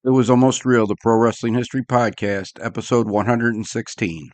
It was almost real, the Pro Wrestling History Podcast, episode 116.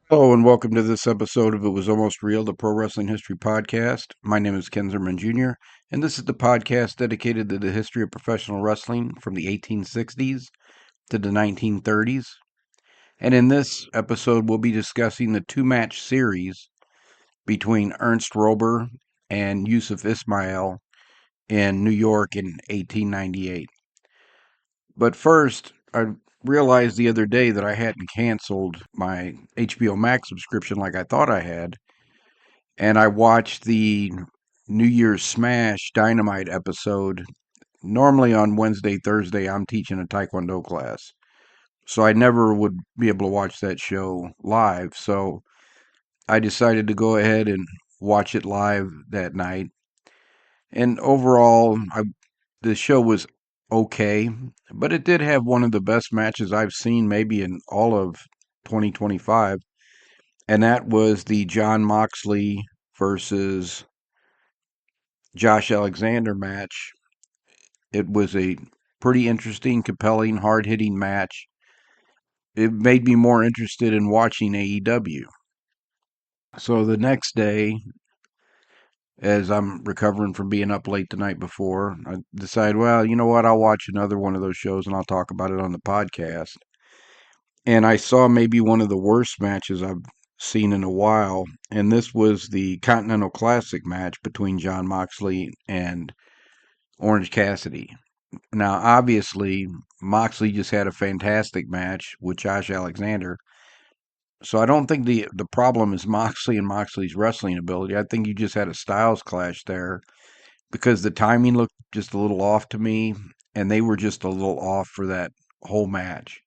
Hello and welcome to this episode of It Was Almost Real, the Pro Wrestling History Podcast. My name is Ken Zimmerman Jr., and this is the podcast dedicated to the history of professional wrestling from the 1860s to the 1930s. And in this episode, we'll be discussing the two-match series between Ernest Roeber and Yusuf Ismail in New York in 1898. But first, I realized the other day that I hadn't canceled my HBO Max subscription like I thought I had. And I watched the New Year's Smash Dynamite episode. Normally on Wednesday, Thursday, I'm teaching a Taekwondo class. So I never would be able to watch that show live. So I decided to go ahead and watch it live that night. And overall, the show was okay, but it did have one of the best matches I've seen maybe in all of 2025, and that was the John Moxley versus Josh Alexander match. It was a pretty interesting, compelling, hard-hitting match. It made me more interested in watching AEW. So the next day, as I'm recovering from being up late the night before, I decide, well, you know what? I'll watch another one of those shows and I'll talk about it on the podcast. And I saw maybe one of the worst matches I've seen in a while, and this was the Continental Classic match between John Moxley and Orange Cassidy. Now, obviously, Moxley just had a fantastic match with Josh Alexander. So I don't think the problem is Moxley and Moxley's wrestling ability. I think you just had a styles clash there because the timing looked just a little off to me, and they were just a little off for that whole match.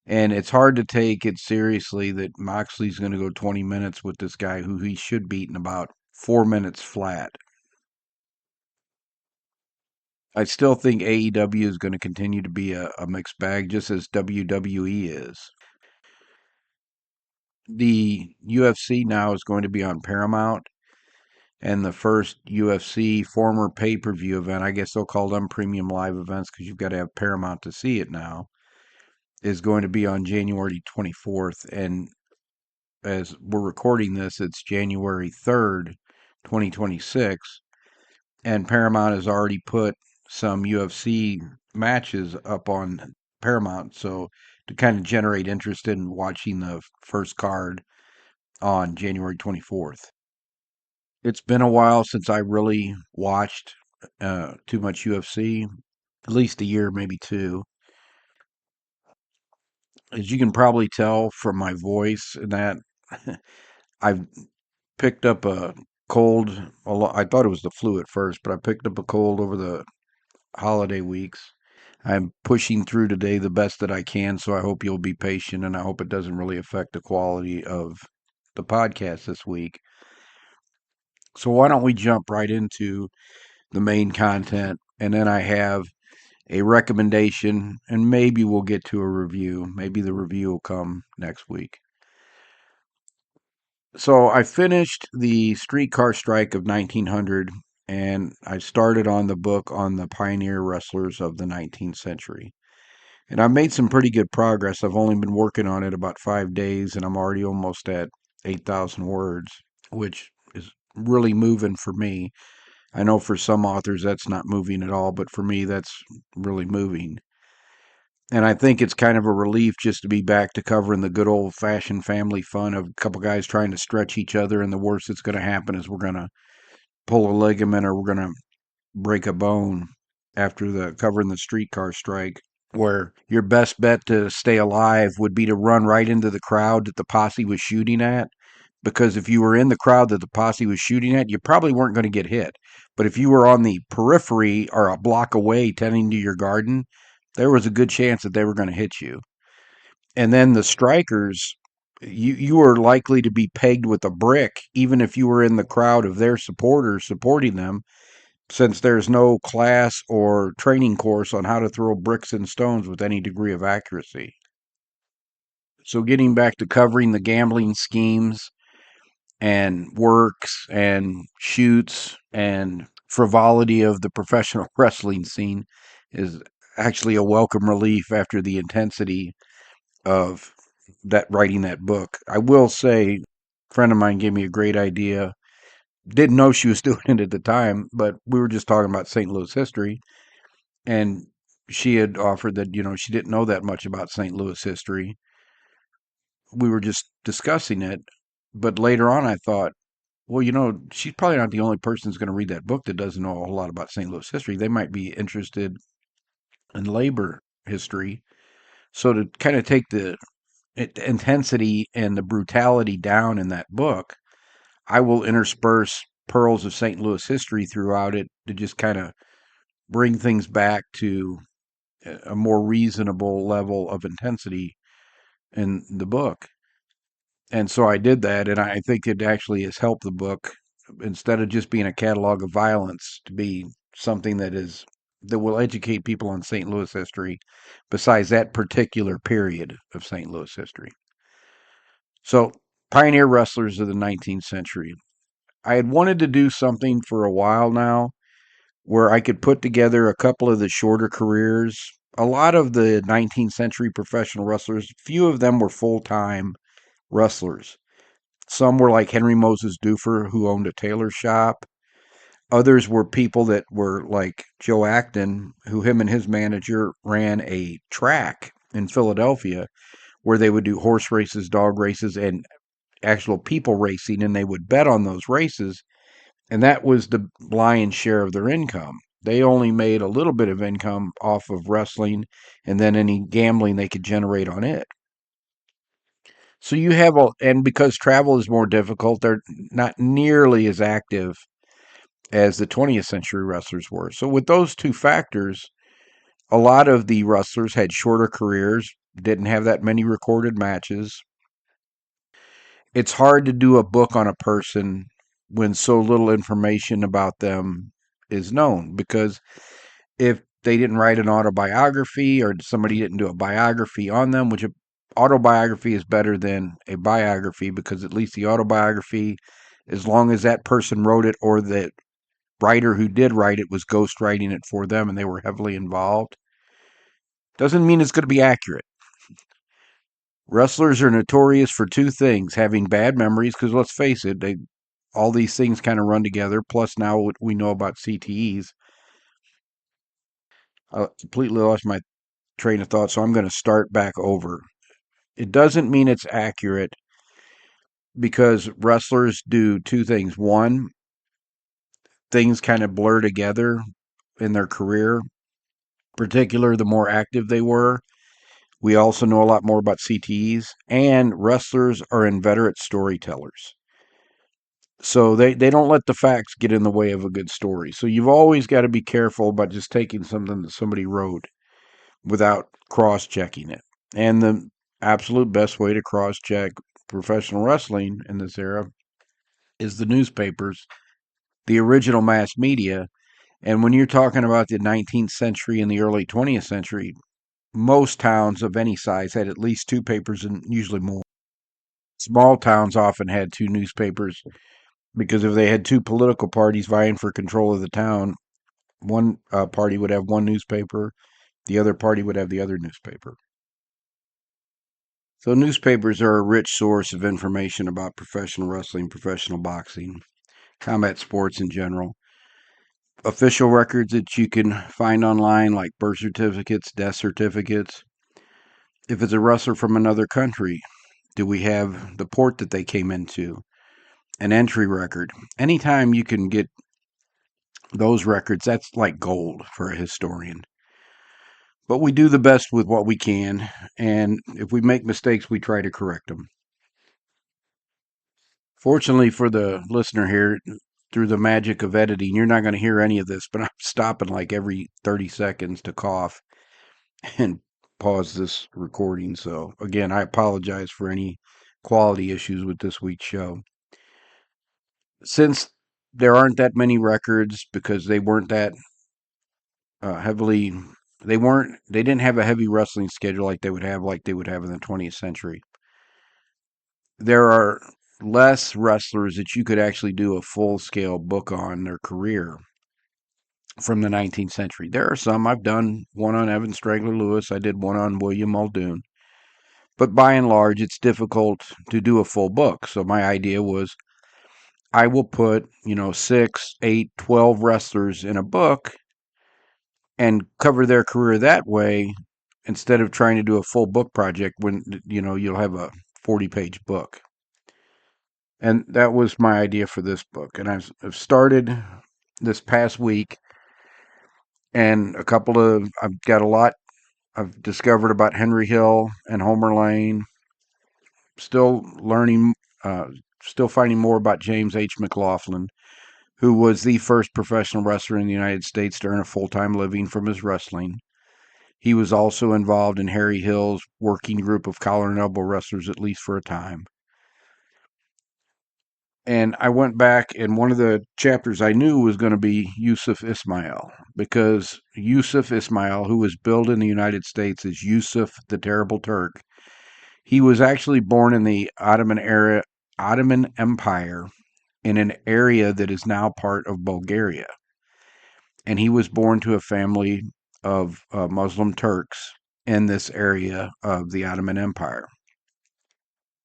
And it's hard to take it seriously that Moxley's going to go 20 minutes with this guy who he should beat in about 4 minutes flat. I still think AEW is going to continue to be a mixed bag, just as WWE is. The UFC now is going to be on Paramount, and the first UFC former pay-per-view event, I guess they'll call them premium live events because you've got to have Paramount to see it now, is going to be on January 24th. And as we're recording this, it's January 3rd, 2026. And Paramount has already put some UFC matches up on Paramount. So to kind of generate interest in watching the first card on January 24th. It's been a while since I really watched too much UFC, at least a year, maybe two. As you can probably tell from my voice, that I've picked up a cold. I thought it was the flu at first, but I picked up a cold over the holiday weeks. I'm pushing through today the best that I can, so I hope you'll be patient, and I hope it doesn't really affect the quality of the podcast this week. So why don't we jump right into the main content, and then I have a recommendation, and maybe we'll get to a review. Maybe the review will come next week. So I finished the Streetcar Strike of 1900, and I started on the book on the pioneer wrestlers of the 19th century. And I've made some pretty good progress. I've only been working on it about 5 days, and I'm already almost at 8,000 words, which is really moving for me. I know for some authors that's not moving at all, but for me that's really moving. And I think it's kind of a relief just to be back to covering the good old-fashioned family fun of a couple guys trying to stretch each other, and the worst that's going to happen is we're going to pull a ligament or we're going to break a bone after the covering the streetcar strike, where your best bet to stay alive would be to run right into the crowd that the posse was shooting at. Because if you were in the crowd that the posse was shooting at, you probably weren't going to get hit. But if you were on the periphery or a block away tending to your garden, there was a good chance that they were going to hit you. And then the strikers, you were likely to be pegged with a brick, even if you were in the crowd of their supporters supporting them, since there's no class or training course on how to throw bricks and stones with any degree of accuracy. So, getting back to covering the gambling schemes and works and shoots and frivolity of the professional wrestling scene is actually a welcome relief after the intensity of that writing that book. I will say, a friend of mine gave me a great idea. Didn't know she was doing it at the time, but we were just talking about St. Louis history, and she had offered that, she didn't know that much about St. Louis history. We were just discussing it, but later on I thought, well, she's probably not the only person who's going to read that book that doesn't know a whole lot about St. Louis history. They might be interested in labor history. So to kind of take the intensity and the brutality down in that book, I will intersperse pearls of St. Louis history throughout it to just kind of bring things back to a more reasonable level of intensity in the book. And so I did that, and I think it actually has helped the book, instead of just being a catalog of violence, to be something that will educate people on St. Louis history besides that particular period of St. Louis history. So, pioneer wrestlers of the 19th century. I had wanted to do something for a while now where I could put together a couple of the shorter careers. A lot of the 19th century professional wrestlers, few of them were full-time wrestlers. Some were like Henry Moses Dufer, who owned a tailor shop. Others were people that were like Joe Acton, who him and his manager ran a track in Philadelphia where they would do horse races, dog races, and actual people racing, and they would bet on those races, and that was the lion's share of their income. They only made a little bit of income off of wrestling and then any gambling they could generate on it. So you have and because travel is more difficult, they're not nearly as active as the 20th century wrestlers were. So with those two factors, a lot of the wrestlers had shorter careers, didn't have that many recorded matches. It's hard to do a book on a person when so little information about them is known, because if they didn't write an autobiography or somebody didn't do a biography on them, which autobiography is better than a biography, because at least the autobiography, as long as that person wrote it or the writer who did write it was ghostwriting it for them and they were heavily involved, doesn't mean it's going to be accurate. Wrestlers are notorious for two things: having bad memories, because let's face it, all these things kind of run together. Plus, now what we know about CTEs. I completely lost my train of thought, so I'm going to start back over. It doesn't mean it's accurate, because wrestlers do two things. One, things kind of blur together in their career, particular the more active they were. We also know a lot more about CTEs, and wrestlers are inveterate storytellers. So they don't let the facts get in the way of a good story. So you've always got to be careful about just taking something that somebody wrote without cross-checking it. And the absolute best way to cross-check professional wrestling in this era is the newspapers, the original mass media. And when you're talking about the 19th century and the early 20th century, most towns of any size had at least two papers and usually more. Small towns often had two newspapers, because if they had two political parties vying for control of the town, one party would have one newspaper, the other party would have the other newspaper. So newspapers are a rich source of information about professional wrestling, professional boxing, combat sports in general. Official records that you can find online, like birth certificates, death certificates. If it's a wrestler from another country, do we have the port that they came into? An entry record. Anytime you can get those records, that's like gold for a historian. But we do the best with what we can, and if we make mistakes, we try to correct them. Fortunately for the listener here, through the magic of editing, you're not going to hear any of this, but I'm stopping like every 30 seconds to cough. and pause this recording. So, again, I apologize for any quality issues with this week's show. Since there aren't that many records because they weren't that heavily, they didn't have a heavy wrestling schedule like they would have in the 20th century. There are less wrestlers that you could actually do a full scale book on their career from the 19th century. There are some. I've done one on Evan Strangler Lewis. I did one on William Muldoon. But by and large, it's difficult to do a full book. So my idea was I will put, 6, 8, 12 wrestlers in a book and cover their career that way instead of trying to do a full book project when, you'll have a 40-page book. And that was my idea for this book. And I've started this past week, and I've got a lot I've discovered about Henry Hill and Homer Lane. Still learning, uh, still finding more about James H. McLaughlin, who was the first professional wrestler in the United States to earn a full-time living from his wrestling. He was also involved in Harry Hill's working group of collar and elbow wrestlers, at least for a time. And I went back, and one of the chapters I knew was going to be Yusuf Ismail, because Yusuf Ismail, who was billed in the United States as Yusuf the Terrible Turk, he was actually born in the Ottoman Empire in an area that is now part of Bulgaria. And he was born to a family of Muslim Turks in this area of the Ottoman Empire.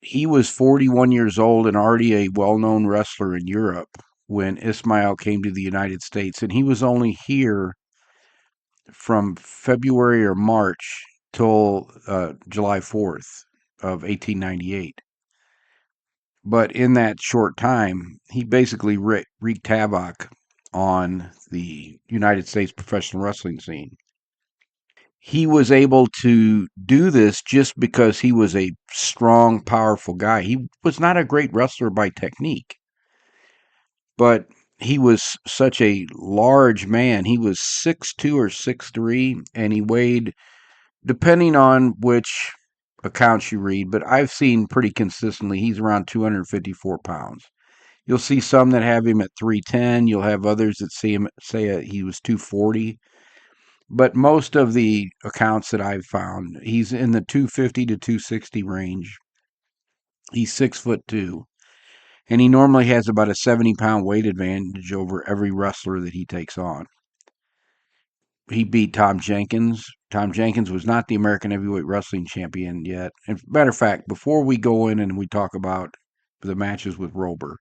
He was 41 years old and already a well known wrestler in Europe when Ismail came to the United States. And he was only here from February or March till July 4th of 1898. But in that short time, he basically wreaked havoc on the United States professional wrestling scene. He was able to do this just because he was a strong, powerful guy. He was not a great wrestler by technique, but he was such a large man. He was 6'2" or 6'3", and he weighed, depending on which accounts you read, but I've seen pretty consistently he's around 254 pounds. You'll see some that have him at 310. You'll have others that say he was 240. But most of the accounts that I've found, he's in the 250 to 260 range. He's 6'2", and he normally has about a 70-pound weight advantage over every wrestler that he takes on. He beat Tom Jenkins. Tom Jenkins was not the American Heavyweight Wrestling Champion yet. As a matter of fact, before we go in and we talk about the matches with Roeber,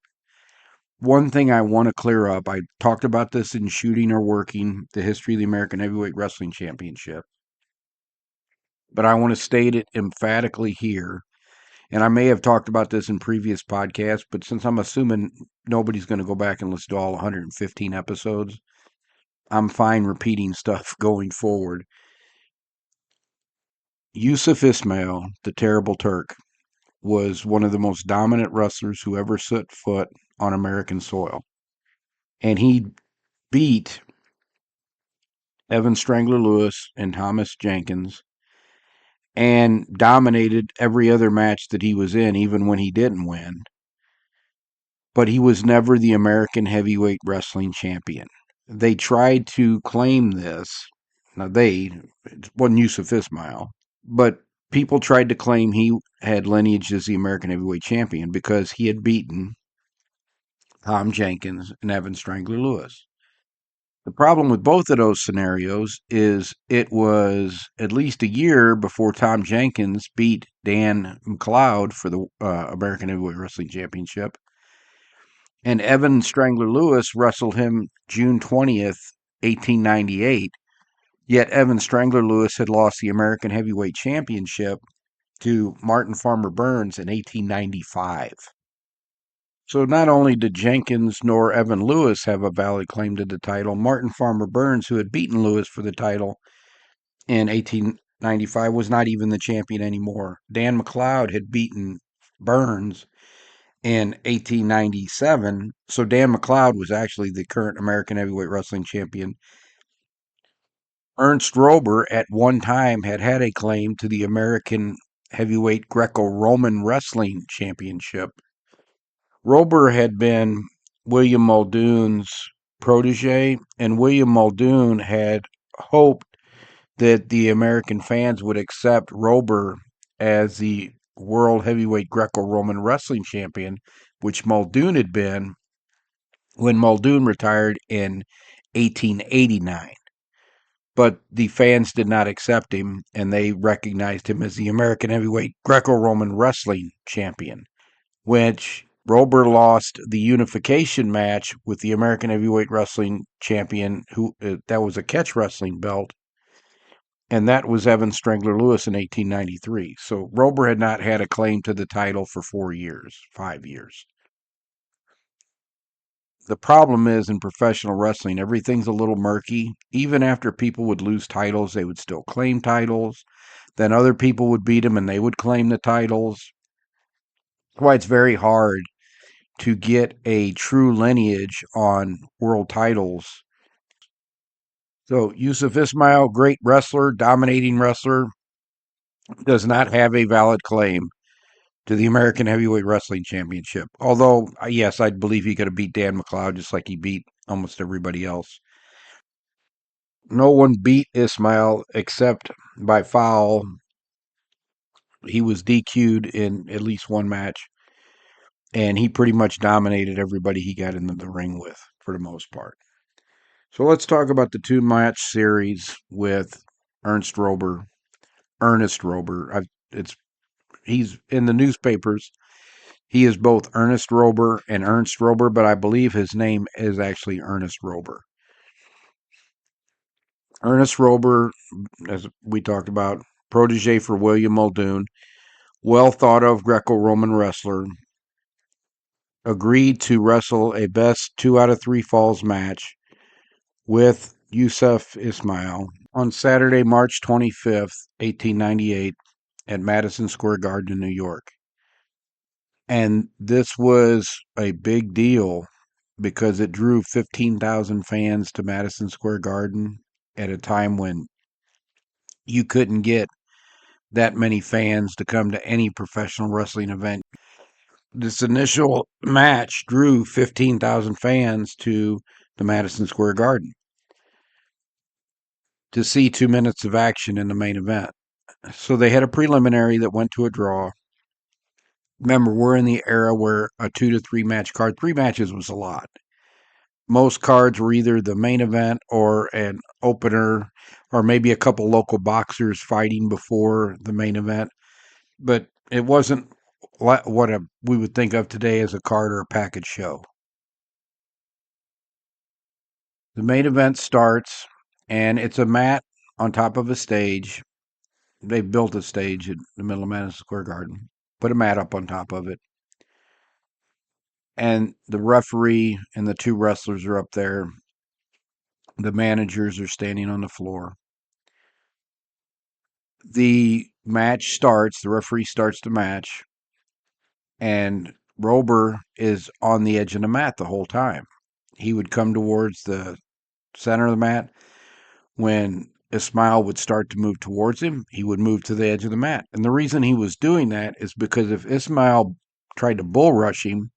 one thing I want to clear up, I talked about this in Shooting or Working, the history of the American Heavyweight Wrestling Championship, but I want to state it emphatically here. And I may have talked about this in previous podcasts, but since I'm assuming nobody's going to go back and listen to all 115 episodes, I'm fine repeating stuff going forward. Yusuf Ismail, the Terrible Turk, was one of the most dominant wrestlers who ever set foot on American soil. And he beat Evan Strangler Lewis and Thomas Jenkins and dominated every other match that he was in, even when he didn't win. But he was never the American Heavyweight Wrestling Champion. They tried to claim this. Now, it wasn't Yusuf Ismail, but people tried to claim he had lineage as the American Heavyweight Champion because he had beaten Tom Jenkins and Evan Strangler Lewis. The problem with both of those scenarios is it was at least a year before Tom Jenkins beat Dan McLeod for the American Heavyweight Wrestling Championship. And Evan Strangler Lewis wrestled him June 20th, 1898. Yet Evan Strangler Lewis had lost the American Heavyweight Championship to Martin Farmer Burns in 1895. So not only did Jenkins nor Evan Lewis have a valid claim to the title, Martin Farmer Burns, who had beaten Lewis for the title in 1895, was not even the champion anymore. Dan McLeod had beaten Burns in 1897, so Dan McLeod was actually the current American Heavyweight Wrestling Champion Ernst Roeber at one time had a claim to the American heavyweight Greco-Roman wrestling championship. Roeber had been William Muldoon's protege, and William Muldoon had hoped that the American fans would accept Roeber as the world heavyweight Greco-Roman wrestling champion, which Muldoon had been when Muldoon retired in 1889. But the fans did not accept him, and they recognized him as the American heavyweight Greco-Roman wrestling champion, which Roeber lost the unification match with the American heavyweight wrestling champion, who that was a catch wrestling belt, and that was Evan Strangler Lewis in 1893. So Roeber had not had a claim to the title for 4 years, 5 years. The problem is in professional wrestling, everything's a little murky. Even after people would lose titles, they would still claim titles. Then other people would beat them and they would claim the titles. That's why it's very hard to get a true lineage on world titles. So Yusuf Ismail, great wrestler, dominating wrestler, does not have a valid claim to the American Heavyweight Wrestling Championship. Although, yes, I believe he could have beat Dan McLeod just like he beat almost everybody else. No one beat Ismail except by foul. He was DQ'd in at least one match, and he pretty much dominated everybody he got into the ring with for the most part. So let's talk about the two match series with Ernest Roeber. Ernest Roeber. He's in the newspapers. He is both Ernest Roeber and Ernst Roeber, but I believe his name is actually Ernest Roeber. Ernest Roeber, as we talked about, protege for William Muldoon, well thought of Greco-Roman wrestler, agreed to wrestle a best 2 out of 3 falls match with Yusuf Ismail on Saturday, March 25th, 1898, at Madison Square Garden in New York. And this was a big deal because it drew 15,000 fans to Madison Square Garden at a time when you couldn't get that many fans to come to any professional wrestling event. This initial match drew 15,000 fans to the Madison Square Garden to see 2 minutes of action in the main event. So they had a preliminary that went to a draw. Remember, we're in the era where a 2 to 3 match card, 3 matches was a lot. Most cards were either the main event or an opener, or maybe a couple local boxers fighting before the main event. But it wasn't what we would think of today as a card or a package show. The main event starts, and it's a mat on top of a stage. They built a stage in the middle of Madison Square Garden, put a mat up on top of it, and the referee and the two wrestlers are up there. The managers are standing on the floor. The match starts, the referee starts the match, and Roeber is on the edge of the mat the whole time. He would come towards the center of the mat. When Ismail would start to move towards him, he would move to the edge of the mat. And the reason he was doing that is because if Ismail tried to bull rush him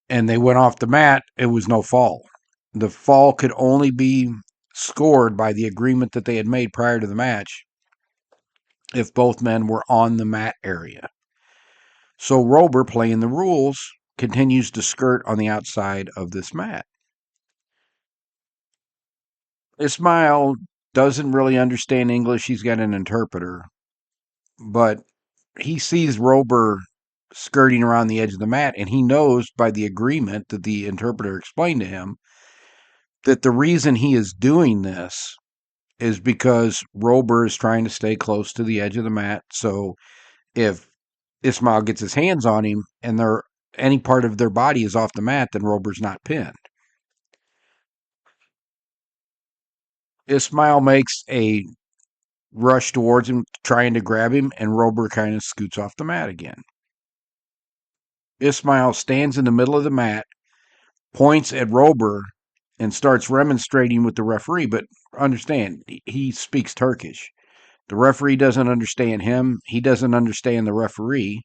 and they went off the mat, it was no fall. The fall could only be scored by the agreement that they had made prior to the match if both men were on the mat area. So Roeber, playing the rules, continues to skirt on the outside of this mat. Ismail doesn't really understand English. He's got an interpreter, but he sees Roeber skirting around the edge of the mat, and he knows by the agreement that the interpreter explained to him that the reason he is doing this is because Roeber is trying to stay close to the edge of the mat. So if Ismail gets his hands on him and any part of their body is off the mat, then Roeber's not pinned. Ismail makes a rush towards him, trying to grab him, and Roeber kind of scoots off the mat again. Ismail stands in the middle of the mat, points at Roeber, and starts remonstrating with the referee, but understand, he speaks Turkish. The referee doesn't understand him. He doesn't understand the referee.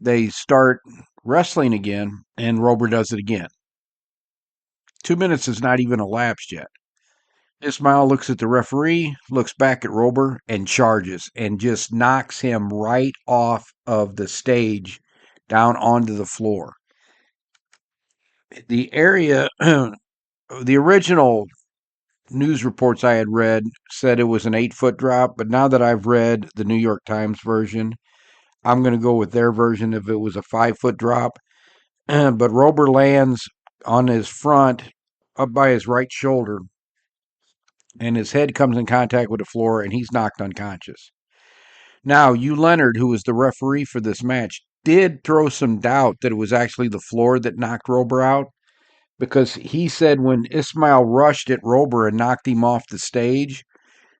They start wrestling again, and Roeber does it again. 2 minutes has not even elapsed yet. Ismail looks at the referee, looks back at Roeber, and charges and just knocks him right off of the stage down onto the floor. The area, the original news reports I had read said it was an 8-foot drop, but now that I've read the New York Times version, I'm going to go with their version if it was a 5-foot drop. But Roeber lands on his front, up by his right shoulder, and his head comes in contact with the floor, and he's knocked unconscious. Now, Hugh Leonard, who was the referee for this match, did throw some doubt that it was actually the floor that knocked Roeber out, because he said when Ismail rushed at Roeber and knocked him off the stage,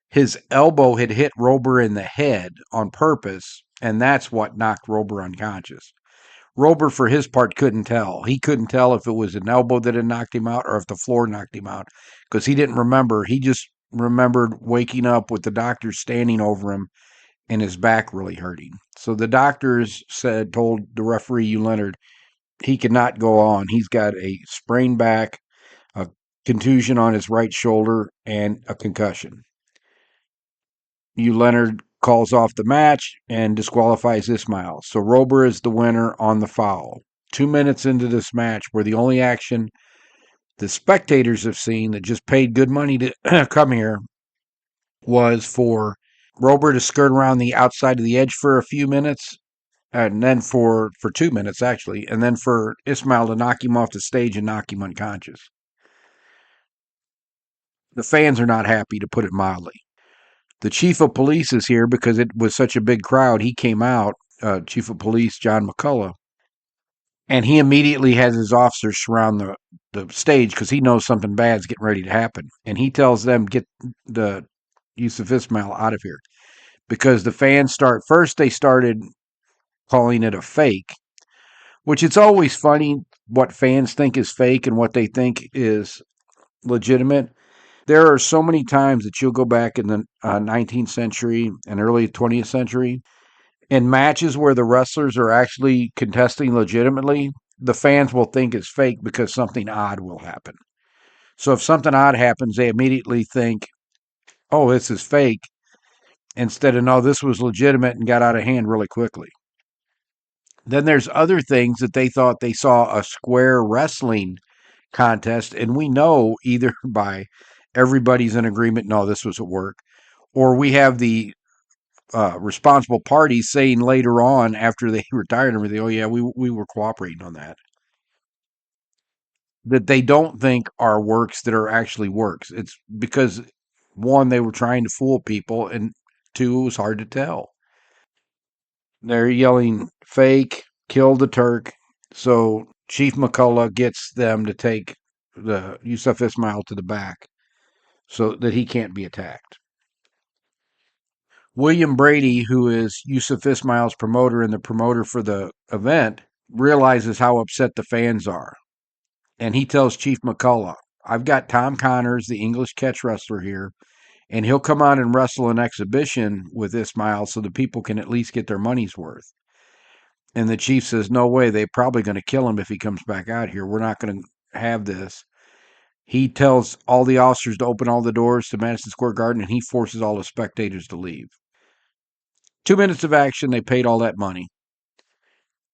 his elbow had hit Roeber in the head on purpose, and that's what knocked Roeber unconscious. Roeber, for his part, couldn't tell. He couldn't tell if it was an elbow that had knocked him out or if the floor knocked him out, because he didn't remember. He just remembered waking up with the doctor standing over him and his back really hurting. So the doctors told the referee, Hugh Leonard, he cannot go on. He's got a sprained back, a contusion on his right shoulder, and a concussion. Hugh Leonard calls off the match and disqualifies Ismail. So Roeber is the winner on the foul. 2 minutes into this match, where the only action the spectators have seen that just paid good money to come here was for Roeber to skirt around the outside of the edge for a few minutes, and then for 2 minutes actually, and then for Ismail to knock him off the stage and knock him unconscious. The fans are not happy, to put it mildly. The chief of police is here because it was such a big crowd. He came out, Chief of Police John McCullough, and he immediately has his officers surround the stage because he knows something bad's getting ready to happen. And he tells them, get the Yusuf Ismail out of here. Because the fans they started calling it a fake, which it's always funny what fans think is fake and what they think is legitimate. There are so many times that you'll go back in the 19th century and early 20th century, in matches where the wrestlers are actually contesting legitimately, the fans will think it's fake because something odd will happen. So if something odd happens, they immediately think, oh, this is fake, instead of, no, this was legitimate and got out of hand really quickly. Then there's other things that they thought they saw a square wrestling contest, and we know either by everybody's in agreement, no, this was at work, or we have the responsible parties saying later on after they retired and everything, oh yeah, we were cooperating on that. That they don't think are works that are actually works. It's because, one, they were trying to fool people, and two, it was hard to tell. They're yelling fake, kill the Turk. So Chief McCullough gets them to take the Yusuf Ismail to the back so that he can't be attacked. William Brady, who is Yusuf Ismail's promoter and the promoter for the event, realizes how upset the fans are. And he tells Chief McCullough, I've got Tom Connors, the English catch wrestler here, and he'll come on and wrestle an exhibition with Ismail so the people can at least get their money's worth. And the chief says, no way, they're probably going to kill him if he comes back out here. We're not going to have this. He tells all the officers to open all the doors to Madison Square Garden, and he forces all the spectators to leave. 2 minutes of action, they paid all that money.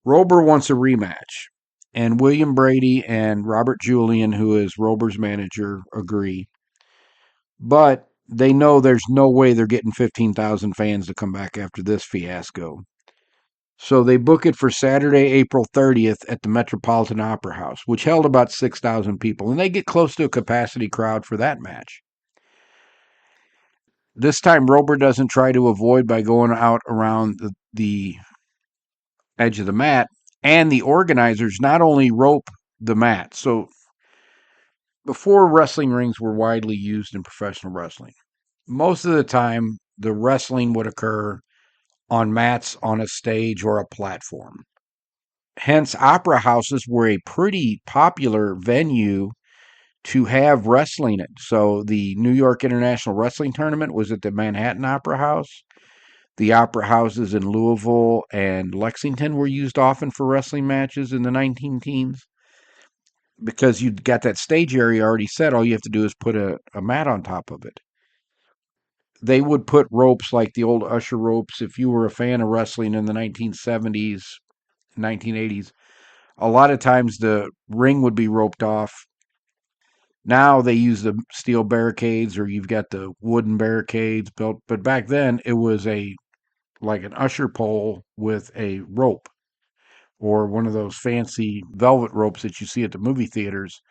Roeber wants a rematch, and William Brady and Robert Julian, who is Roeber's manager, agree. But they know there's no way they're getting 15,000 fans to come back after this fiasco. So they book it for Saturday, April 30th at the Metropolitan Opera House, which held about 6,000 people, and they get close to a capacity crowd for that match. This time, Roeber doesn't try to avoid by going out around the edge of the mat, and the organizers not only rope the mat. So before, wrestling rings were widely used in professional wrestling. Most of the time, the wrestling would occur on mats on a stage or a platform. Hence, opera houses were a pretty popular venue to have wrestling it. So the New York International Wrestling Tournament was at the Manhattan Opera House. The opera houses in Louisville and Lexington were used often for wrestling matches in the 19 teens because you got that stage area already set. All you have to do is put a mat on top of it. They would put ropes like the old usher ropes. If you were a fan of wrestling in the 1970s, 1980s, a lot of times the ring would be roped off. Now they use the steel barricades or you've got the wooden barricades built, but back then it was a like an usher pole with a rope or one of those fancy velvet ropes that you see at the movie theaters.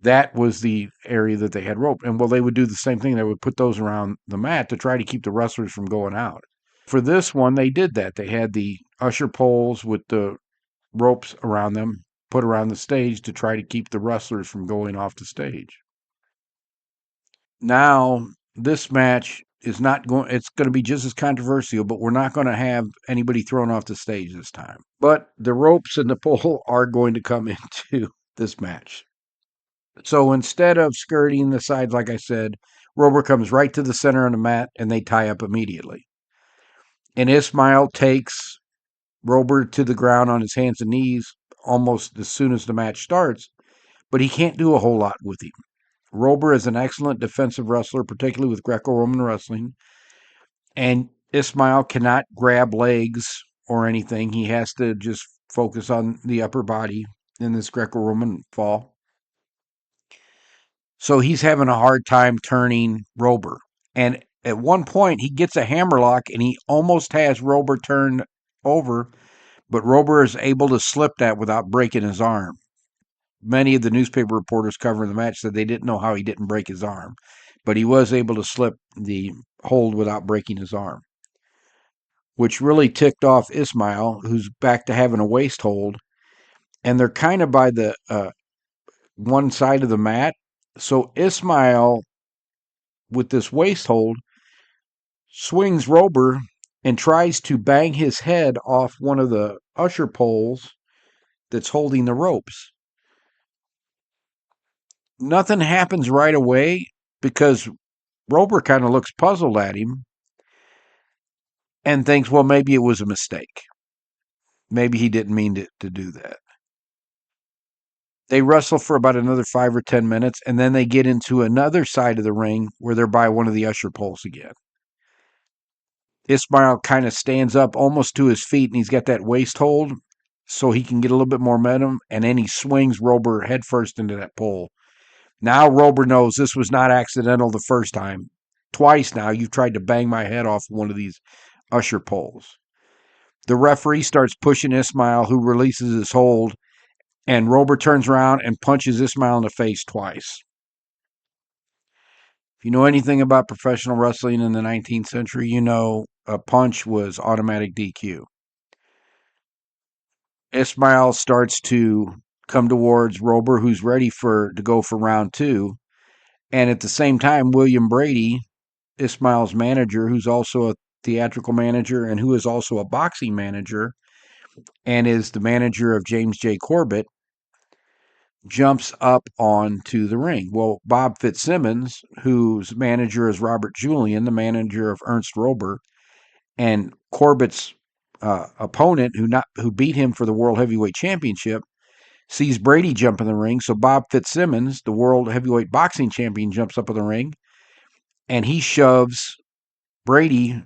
That was the area that they had rope. And well, they would do the same thing. They would put those around the mat to try to keep the wrestlers from going out. For this one, they did that. They had the usher poles with the ropes around them put around the stage to try to keep the wrestlers from going off the stage. Now, this match is not going, it's going to be just as controversial, but we're not going to have anybody thrown off the stage this time. But the ropes and the pole are going to come into this match. So instead of skirting the sides, like I said, Roeber comes right to the center of the mat and they tie up immediately. And Ismail takes Roeber to the ground on his hands and knees almost as soon as the match starts, but he can't do a whole lot with him. Roeber is an excellent defensive wrestler, particularly with Greco-Roman wrestling, and Ismail cannot grab legs or anything. He has to just focus on the upper body in this Greco-Roman fall. So he's having a hard time turning Roeber. And at one point, he gets a hammerlock and he almost has Roeber turned over, but Roeber is able to slip that without breaking his arm. Many of the newspaper reporters covering the match said they didn't know how he didn't break his arm, but he was able to slip the hold without breaking his arm, which really ticked off Ismail, who's back to having a waist hold. And they're kind of by the one side of the mat. So Ismail, with this waist hold, swings Roeber and tries to bang his head off one of the usher poles that's holding the ropes. Nothing happens right away because Roeber kind of looks puzzled at him and thinks, well, maybe it was a mistake. Maybe he didn't mean to do that. They wrestle for about another 5 or 10 minutes, and then they get into another side of the ring where they're by one of the usher poles again. Ismail kind of stands up almost to his feet, and he's got that waist hold so he can get a little bit more momentum, and then he swings Roeber headfirst into that pole. Now Roeber knows this was not accidental the first time. Twice now you've tried to bang my head off one of these usher poles. The referee starts pushing Ismail, who releases his hold, and Roeber turns around and punches Ismail in the face twice. If you know anything about professional wrestling in the 19th century, you know a punch was automatic DQ. Ismail starts to come towards Roeber, who's ready to go for round two. And at the same time, William Brady, Ismail's manager, who's also a theatrical manager and who is also a boxing manager and is the manager of James J. Corbett, jumps up onto the ring. Well, Bob Fitzsimmons, whose manager is Robert Julian, the manager of Ernest Roeber, and Corbett's opponent, who beat him for the World Heavyweight Championship, sees Brady jump in the ring. So Bob Fitzsimmons, the World Heavyweight Boxing Champion, jumps up in the ring, and he shoves Brady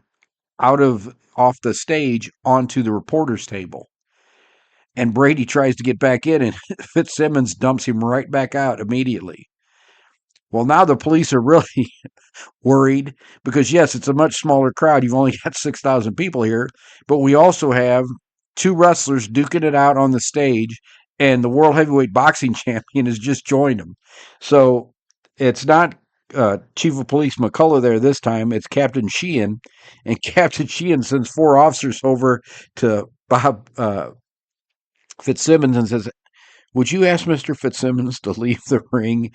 off the stage onto the reporter's table. And Brady tries to get back in, and Fitzsimmons dumps him right back out immediately. Well, now the police are really worried because, yes, it's a much smaller crowd. You've only got 6,000 people here, but we also have two wrestlers duking it out on the stage, and the World Heavyweight Boxing Champion has just joined them. So it's not Chief of Police McCullough there this time. It's Captain Sheehan, and Captain Sheehan sends 4 officers over to Bob Fitzsimmons and says, would you ask Mr. Fitzsimmons to leave the ring,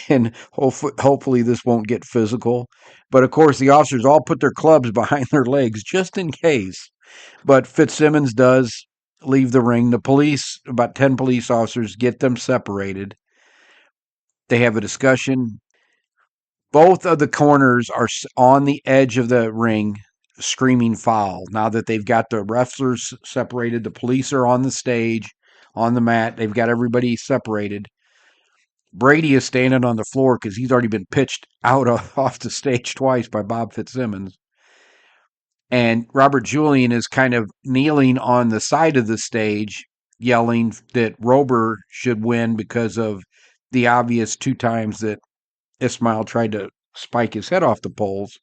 and hopefully this won't get physical? But of course, the officers all put their clubs behind their legs just in case. But Fitzsimmons does leave the ring. The police, about 10 police officers, get them separated. They have a discussion. Both of the corners are on the edge of the ring screaming foul. Now that they've got the wrestlers separated, the police are on the stage, on the mat. They've got everybody separated. Brady is standing on the floor because he's already been pitched out off the stage twice by Bob Fitzsimmons. And Robert Julian is kind of kneeling on the side of the stage, yelling that Roeber should win because of the obvious 2 times that Ismail tried to spike his head off the poles.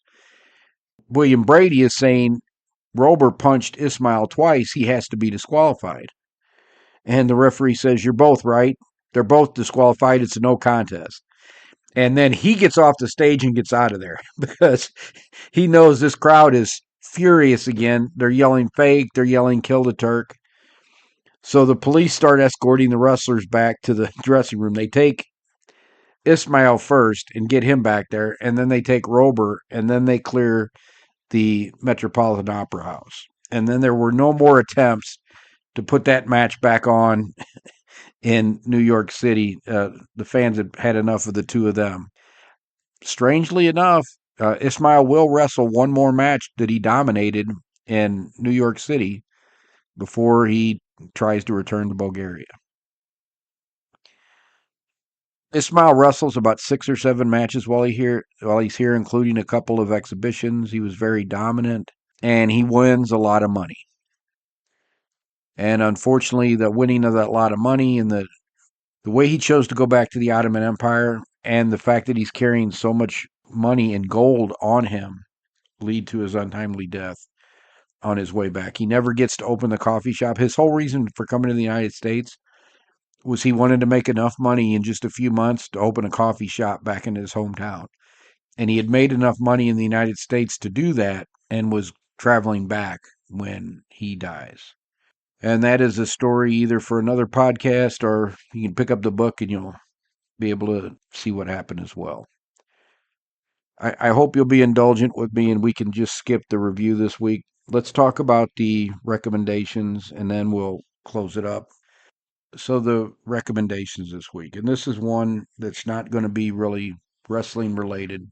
William Brady is saying Roeber punched Ismail twice. He has to be disqualified. And the referee says, "You're both right. They're both disqualified. It's a no contest." And then he gets off the stage and gets out of there because he knows this crowd is furious again. They're yelling fake. They're yelling kill the Turk. So the police start escorting the wrestlers back to the dressing room. They take Ismail first and get him back there, and then they take Roeber, and then they clear the Metropolitan Opera House. And then there were no more attempts to put that match back on in New York City. The fans had had enough of the two of them. Strangely enough, Ismail will wrestle one more match that he dominated in New York City before he tries to return to Bulgaria. Ismail wrestles about 6 or 7 matches while he's here, including a couple of exhibitions. He was very dominant, and he wins a lot of money. And unfortunately, the winning of that lot of money and the way he chose to go back to the Ottoman Empire and the fact that he's carrying so much money and gold on him lead to his untimely death on his way back. He never gets to open the coffee shop. His whole reason for coming to the United States was he wanted to make enough money in just a few months to open a coffee shop back in his hometown. And he had made enough money in the United States to do that and was traveling back when he dies. And that is a story either for another podcast or you can pick up the book and you'll be able to see what happened as well. I hope you'll be indulgent with me and we can just skip the review this week. Let's talk about the recommendations and then we'll close it up. So, the recommendations this week, and this is one that's not going to be really wrestling related.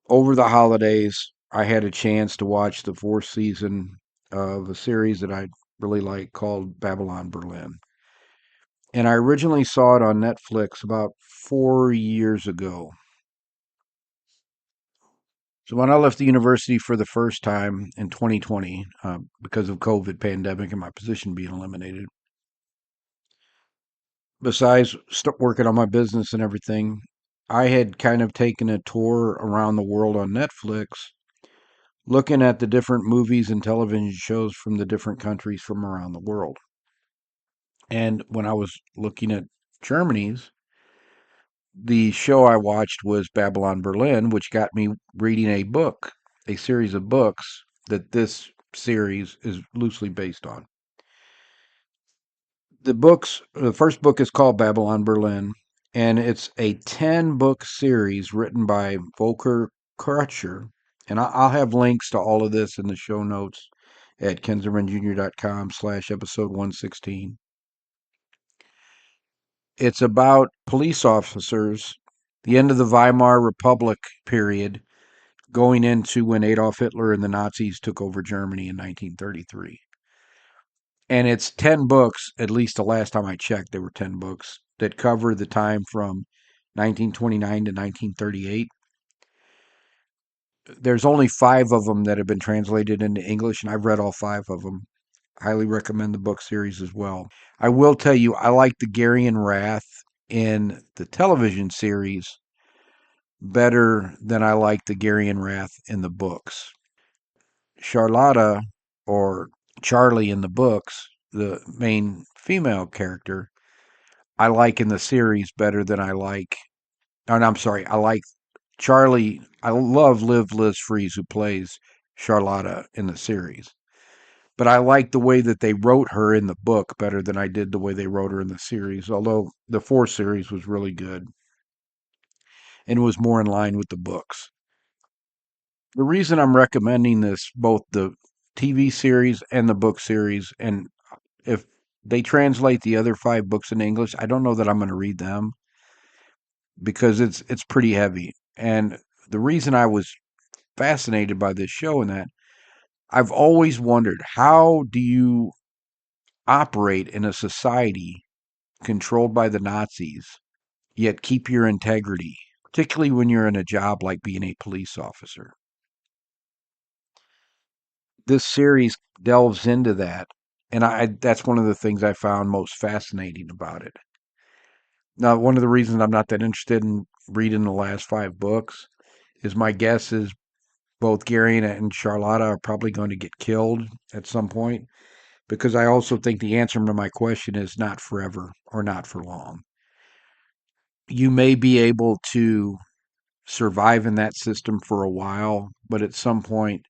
Over the holidays, I had a chance to watch the 4th season of a series that I really like called Babylon Berlin. And I originally saw it on Netflix about 4 years ago. So when I left the university for the first time in 2020, because of COVID pandemic and my position being eliminated, besides working on my business and everything, I had kind of taken a tour around the world on Netflix, looking at the different movies and television shows from the different countries from around the world. And when I was looking at Germany's, the show I watched was Babylon Berlin, which got me reading a series of books that this series is loosely based on. The first book is called Babylon Berlin, and it's a 10-book series written by Volker Kreuzer. And I'll have links to all of this in the show notes at kenzermanjr.com/episode 116. It's about police officers, the end of the Weimar Republic period, going into when Adolf Hitler and the Nazis took over Germany in 1933. And it's 10 books, at least the last time I checked, there were 10 books that cover the time from 1929 to 1938. There's only 5 of them that have been translated into English, and I've read all 5 of them. Highly recommend the book series as well. I will tell you, I like the Garian Wrath in the television series better than I like the Garian Wrath in the books. Charlotta, or Charlie in the books, the main female character, I like in the series better than I like. Oh, no, I'm sorry. I like Charlie. I love Liv Liz Freeze, who plays Charlotta in the series. But I like the way that they wrote her in the book better than I did the way they wrote her in the series, although the 4th series was really good and was more in line with the books. The reason I'm recommending this, both the TV series and the book series, and if They translate the other 5 books in English. I don't know that I'm going to read them because it's pretty heavy. And the reason I was fascinated by this show and that I've always wondered, how do you operate in a society controlled by the Nazis yet keep your integrity, particularly when you're in a job like being a police officer? This series delves into that, and I that's one of the things I found most fascinating about it. Now, one of the reasons I'm not that interested in reading the last 5 books is my guess is both Gary and Charlotta are probably going to get killed at some point, because I also think the answer to my question is not forever or not for long. You may be able to survive in that system for a while, but at some point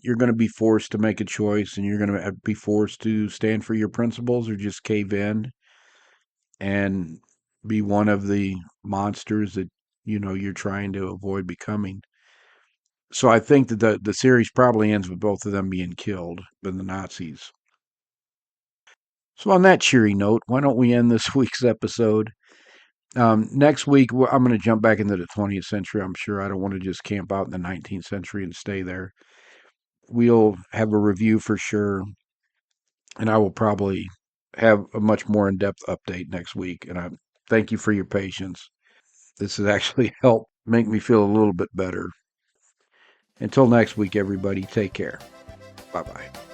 you're going to be forced to make a choice, and you're going to be forced to stand for your principles or just cave in and be one of the monsters that you're trying to avoid becoming. So I think that the series probably ends with both of them being killed by the Nazis. So on that cheery note, why don't we end this week's episode? Next week, I'm going to jump back into the 20th century. I'm sure I don't want to just camp out in the 19th century and stay there. We'll have a review for sure, and I will probably have a much more in-depth update next week. And I thank you for your patience. This has actually helped make me feel a little bit better. Until next week, everybody, take care. Bye bye.